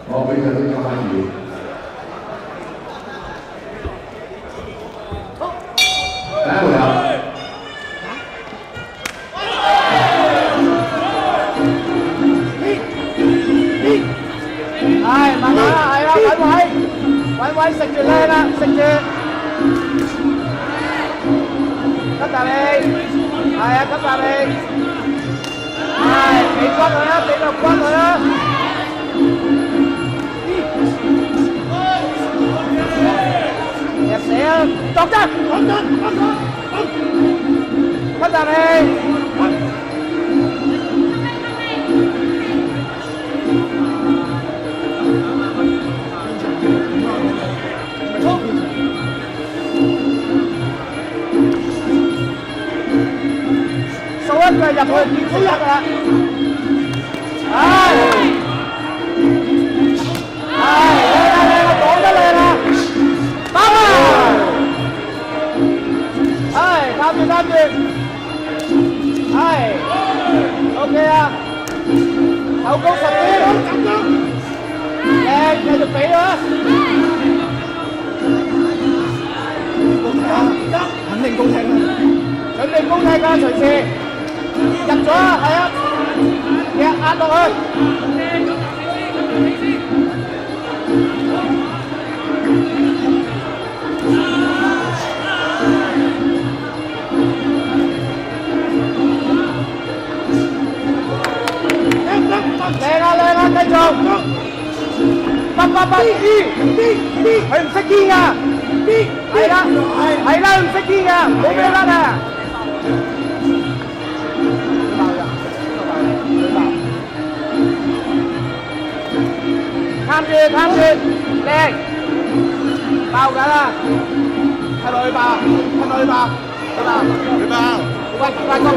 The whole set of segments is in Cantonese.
我俾佢呢個反應。第一回合。係慢慢啦，係啦，揾位，食住靚啦，食住，吸大力，係啊，吸大力，係俾骨佢啦，俾個骨佢啦，入死啊，作真，吸大力。數一句入去見數一㗎啦，係靚啦，講得靚啦，打啊！係貪住，係 OK 啊，口高實啲，靚繼續俾啦，肯定高踢啦，準備高踢㗎，隨時。入咗啊，係啊，壓落去。靚啊，繼續。不，佢唔識堅㗎。係啦，佢唔識堅㗎，冇俾佢甩啊。貪住，靚，爆緊啦，係咪去爆？喂，大哥，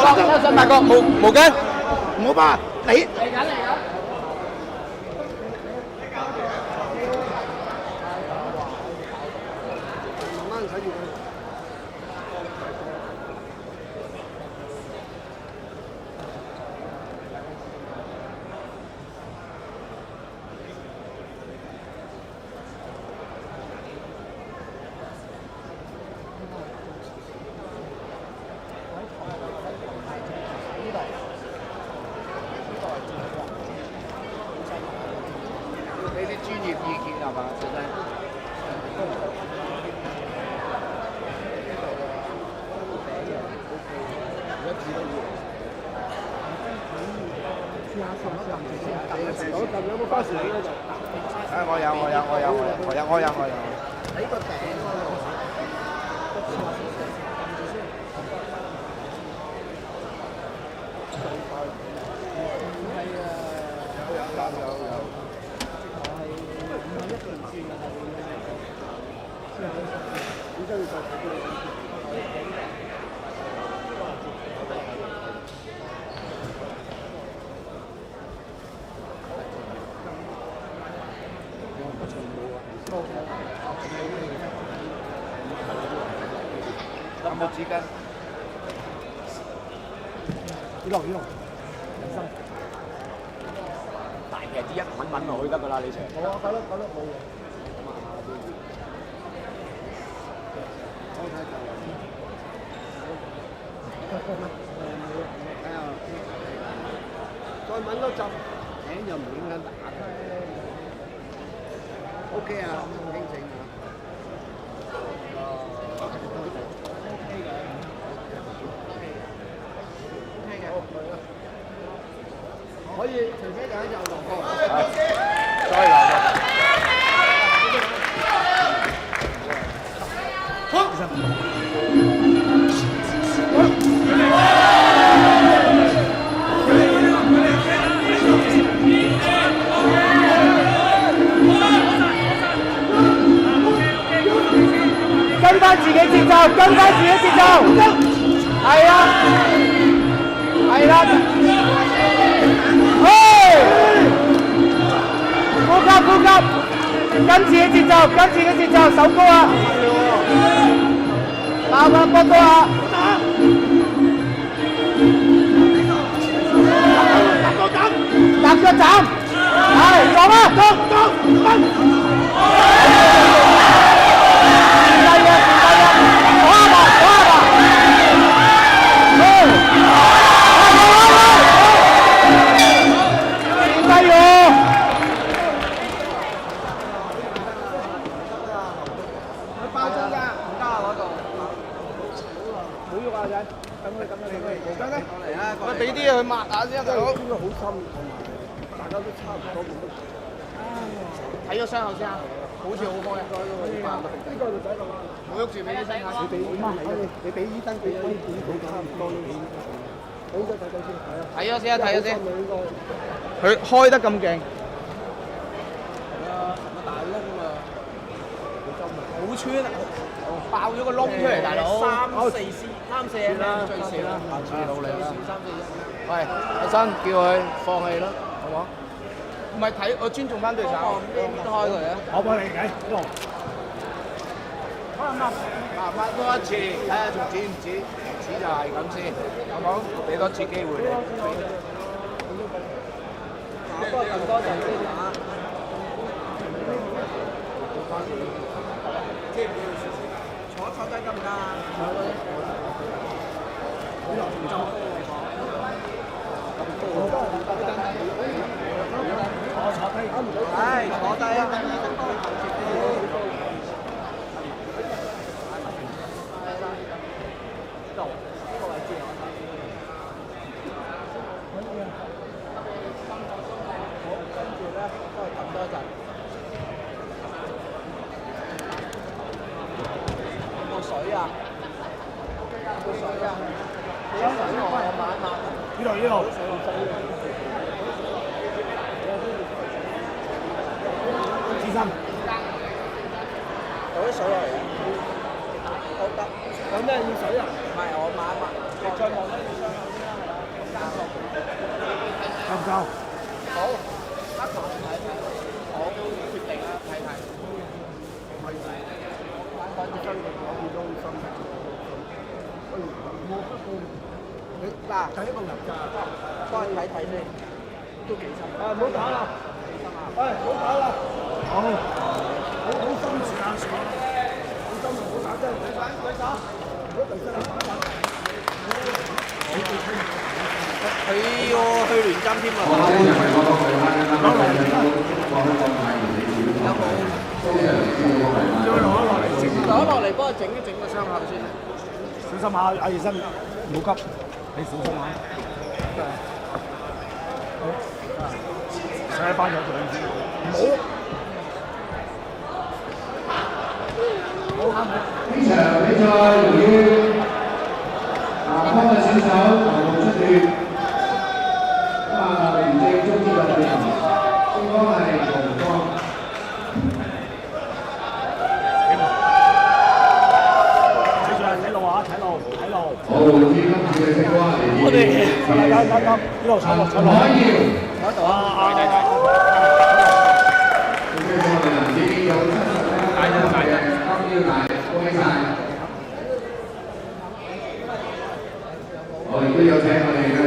相信大哥，冇驚，唔好怕，嚟緊。俾啲專業意見係嘛，小姐。有冇巴士嚟咧就？我有。喺個頂嗰度。有冇紙巾？呢度，人生大劈啲揾落去得㗎啦，你成。好啊，夠啦，冇嘢。再揾多陣，頸又唔影響打。OK 啊，清醒啊。可以，除非就喺右落角。再嚟。好。跟翻自己節奏，係啊，呼吸，跟自己節奏，手高啊，爆㗎，波高啊，搭腳斬。係撞啦，撞，喂，俾啲嘢佢抹下先啊，大佬。應該好深，大家都差唔多冇乜。睇咗傷口先啊，好似好開啊。呢個就仔度啦，冇喐住俾醫生睇。你俾醫生佢可以檢討差唔多呢啲。好咗睇睇先，睇咗先啊，睇咗先。佢開得咁勁。係啊，成個大窿啊！好穿啊！爆咗個窿出嚟，大佬。3、4 啦，最少啦，下次努力啦。喂，阿生叫佢放棄咯，好冇？唔係睇，我尊重翻對手，開佢啊！我幫你計，呢度。抹多一次，睇下仲止唔止？止就係咁先，好冇？俾多次機會你。不過咁多陣先打。坐低得唔得啊？係坐低啊！水啊！有水啊！有水我抹一抹。呢度呢度。資深。攞啲水落嚟啊！好得。有咩要水啊？唔係，我抹一抹。你再望多啲水先啦，係啦。夠唔夠？好。黑馬睇睇。好，決定啦，睇睇。嗱，睇呢個入價，幫你睇睇先，都幾深。唔好打啦！唔好打啦！好深時間水，好深唔好打真係唔好打，唔好第三打打。佢要去聯針添啊！攞落嚟幫佢整一整個傷口先。小心下，阿醫生唔好急，你小心下。好，上一班有做先。好。呢場比賽由於南方嘅選手頭部出血，廉政終止嘅理由，應該係紅方。好，今次嘅青蛙嚟自我哋呢度坐落，坐度啊！最後嘅男子已經有70嘅金腰帶，恭喜晒！我亦都有請我哋嘅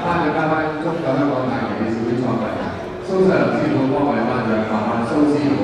頒獎嘉賓，中國香港大旗嘅小編創辦人蘇世林師傅幫我哋頒獎，麻煩蘇師傅。